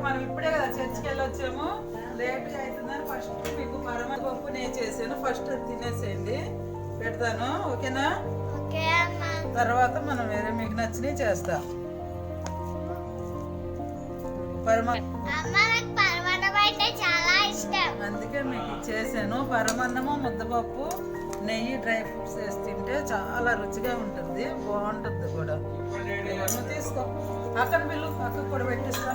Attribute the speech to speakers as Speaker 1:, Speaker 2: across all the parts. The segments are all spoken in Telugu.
Speaker 1: మనం ఇప్పుడే కదా చర్చికి వెళ్ళొచ్చాము, లేట్గా అవుతుందని ఫస్ట్ మీకు పరమ పప్పు నేను చేసాను. ఫస్ట్ అది తినేసేయండి, పెడతాను. ఓకేనా? తర్వాత మనం వేరే మీకు నచ్చినవి చేస్తాం. అందుకే మీకు చేశాను. పరమన్నము, ముద్దపప్పు, నెయ్యి, డ్రై ఫ్రూట్స్ వేసి తింటే చాలా రుచిగా ఉంటుంది, బాగుంటుంది కూడా. నువ్వు తీసుకో, అక్కడ పిల్లు, అక్కకు కూడా పెట్టిస్తా.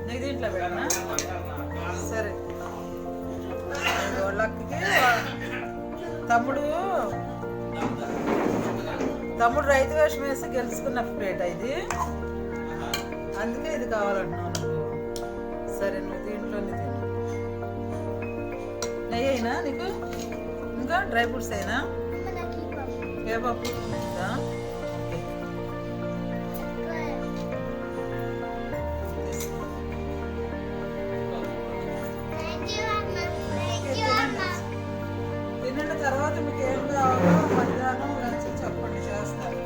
Speaker 1: నీకు దీంట్లో పెట్టనా? సరే. వాళ్ళకి తమ్ముడు రైతు వేషం వేసి గెలుచుకున్న ప్లేట్ ఇది, అందుకే ఇది కావాలంటున్నావు నువ్వు. సరే, నువ్వు దీంట్లోనే తిను. నెయ్యి అయినా నీకు, ఇంకా డ్రై ఫ్రూట్స్ అయినా, ఏ పప్పు ఇంకా తిన్న తర్వాత మీకు ఏం కావాలో మధ్యాహ్నం లంచ్ చెప్పండి, చేస్తాను.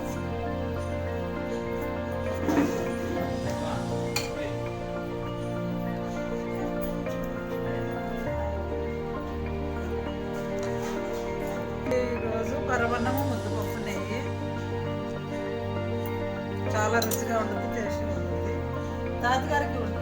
Speaker 1: ఈరోజు పరమన్నము, ముద్దపప్పు, నెయ్యి చాలా రుచిగా ఉంటుంది, టేస్ట్గా ఉంటుంది. తాతగారికి ఉంటుంది.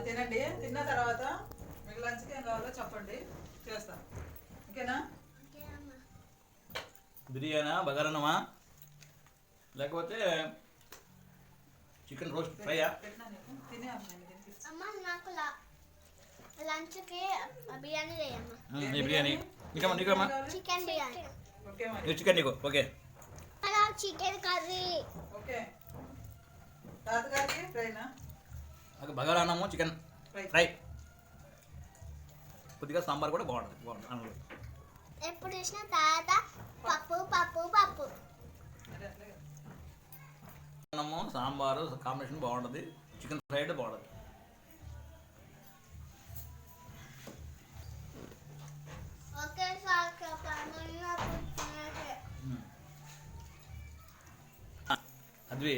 Speaker 1: తినండి. తిన్న తర్వాత మీకు లంచ్కి ఏం కావాలో చెప్పండి, చేస్తాను. ఓకేనా?
Speaker 2: బిర్యానా, బగారన్నమా, లేకపోతే చికెన్ రోస్ట్ ఫ్రైయా? బిర్యానీ నీకమ్మా, చికెన్ నీకు. Okay,
Speaker 3: chicken curry.
Speaker 1: ఓకే, తాతగారికి ఫ్రైనా?
Speaker 2: నాకు బగారా అన్నము, చికెన్ ఫ్రై, కొద్దిగా సాంబార్ కూడా బాగుంటుంది.
Speaker 3: ఎప్పుడు చూసినా తాత పప్పు పప్పు పప్పు.
Speaker 2: అన్నము, సాంబారు కాంబినేషన్ బాగుంటుంది, చికెన్ ఫ్రై అంటే బాగుంటుంది. అది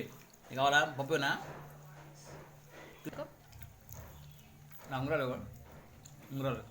Speaker 2: కావాలా? పప్పునా? ఉంగరాలు